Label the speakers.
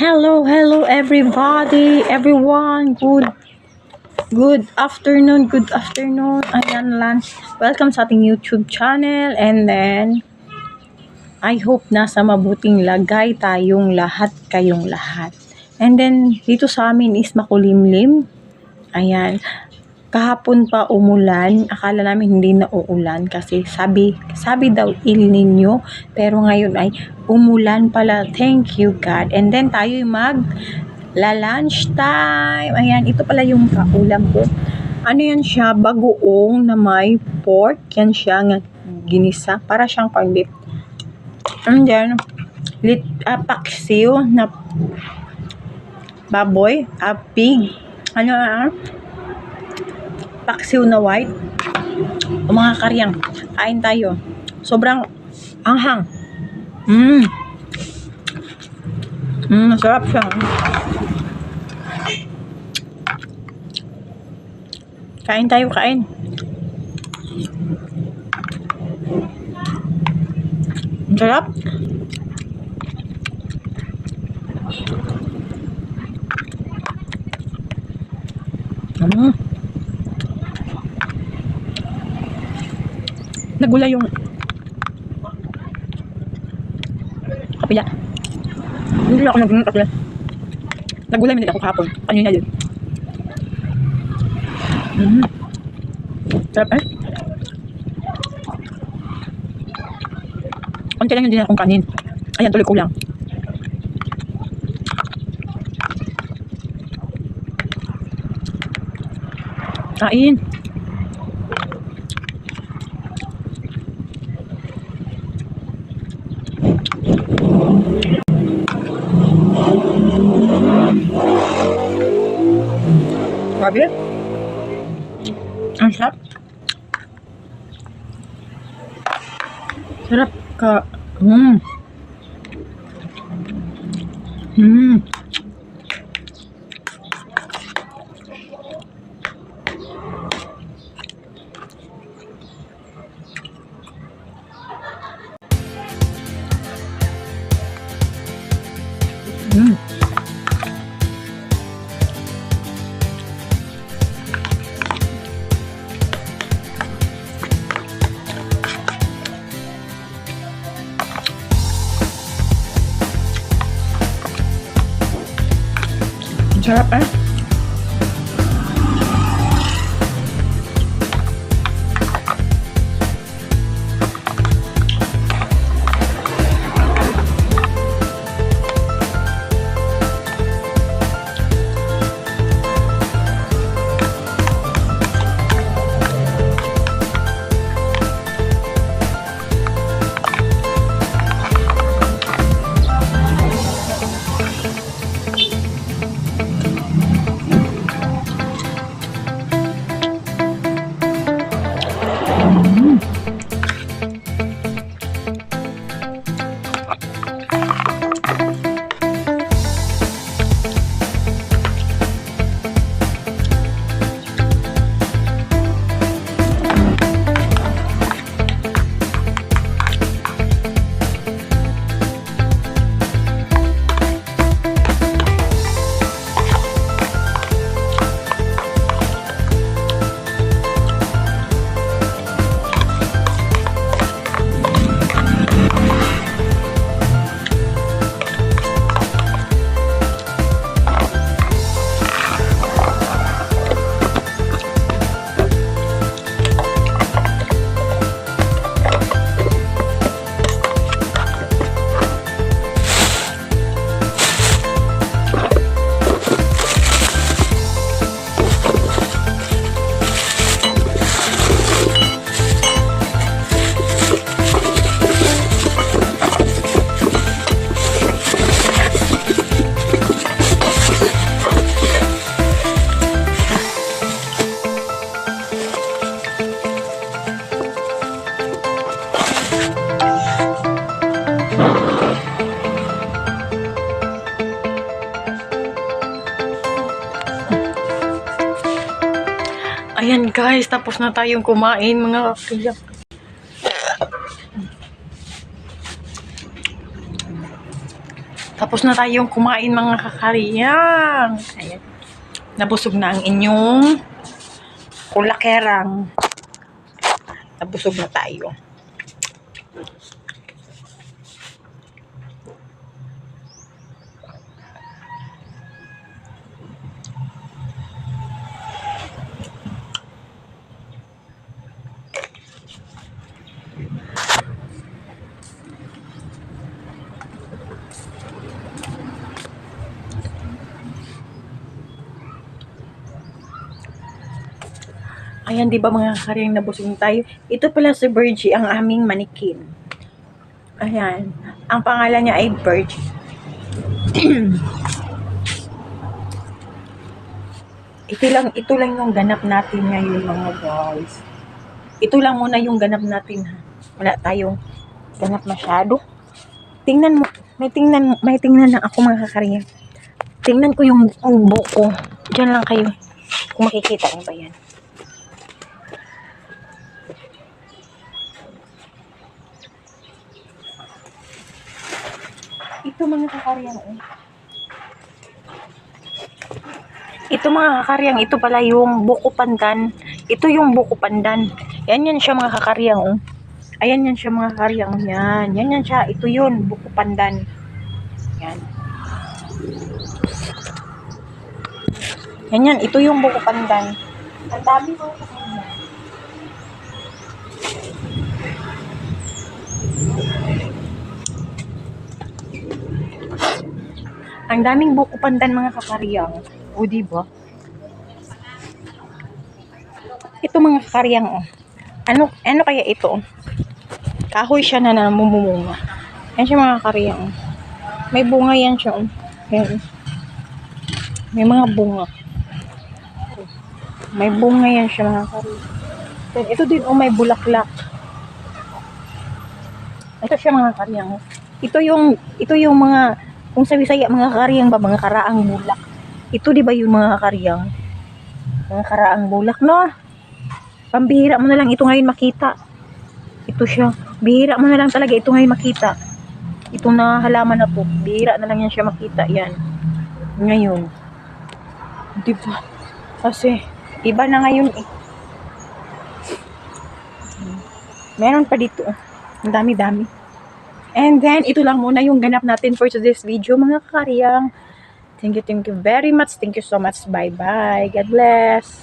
Speaker 1: Hello everybody, everyone. Good afternoon. Ayan lunch. Welcome sa ating YouTube channel. And then I hope nasa mabuting lagay tayong lahat, kayong lahat. And then dito sa amin is makulimlim. Ayan. Kahapon pa umulan. Akala namin hindi na uulan kasi sabi daw El Nino, pero ngayon ay umulan pala. Thank you God. And then tayo lunch time. Ayan, ito pala yung kaulam ko. Ano yan siya? Bagoong na may pork. Yan siya nga ginisa. Para siyang pang-beef. And then paksiw na baboy, pig. Paksiw na white. O mga karyang, kain tayo. Sobrang anghang. Masarap siya. Kain tayo, kain. Masarap. Nagula yung kapila. Hindi ako nagulay kapila. Nagulay hindi ako kahapon. Kanina yun. Sarap eh. Konti lang yung din akong kanin. Ayan, tuloy ko lang. Kain. Grabe. Ang sarap. Sarap ka. Sarap eh. Ayan guys, tapos na tayong kumain mga kapiyak. Tapos Tapos na tayong kumain mga kakariyang. Ayan. Nabusog na ang inyong kulakerang. Nabusog na tayo. Ayan, di ba mga kakariyang, nabusog na tayo. Ito pala si Virgie, ang aming manikin. Ayan. Ang pangalan niya ay Virgie. ito lang yung ganap natin ngayon mga guys. Ito lang muna yung ganap natin ha. Wala tayong ganap masyado. Tingnan mo, may tingnan na ako mga kakariyang. Tingnan ko yung buko. Diyan lang kayo. Kung makikita niyo ba yan. Ito mga kakariyang. Ito mga kakariyang, ito pala yung buko pandan. Ito yung buko pandan. Yan siya mga kakariyang. Ayan yan siya mga kakariyang. Yan siya. Ito yun, buko pandan. Yan. Yan, ito yung buko pandan. Ang dami mga kakariyang. Ang daming buko pandan mga kakariyang. O diba? Ito mga kakariyang. Ano kaya ito? Kahoy siya na namumunga. Yan siya mga kakariyang. May bunga yan siya. Yan. May mga bunga. May bunga yan siya mga kakariyang. Then ito din may bulaklak. Ito siya mga kakariyang. Ito yung mga, kung sa Bisaya mga kakariyang ba, mga karaang bulak. Ito di ba yung mga kakariyang? Mga karaang bulak, no? Pambihira mo na lang ito ngayon makita. Ito siya. Bihira mo na lang talaga ito ngayon makita. Itong na halaman na to. Bihira na lang yan siya makita. Yan. Ngayon. Di ba? Kasi, iba na ngayon eh. Meron pa dito. Ang dami-dami. And then, ito lang muna yung ganap natin for today's video, mga kakariyang. Thank you very much. Thank you so much. Bye-bye. God bless.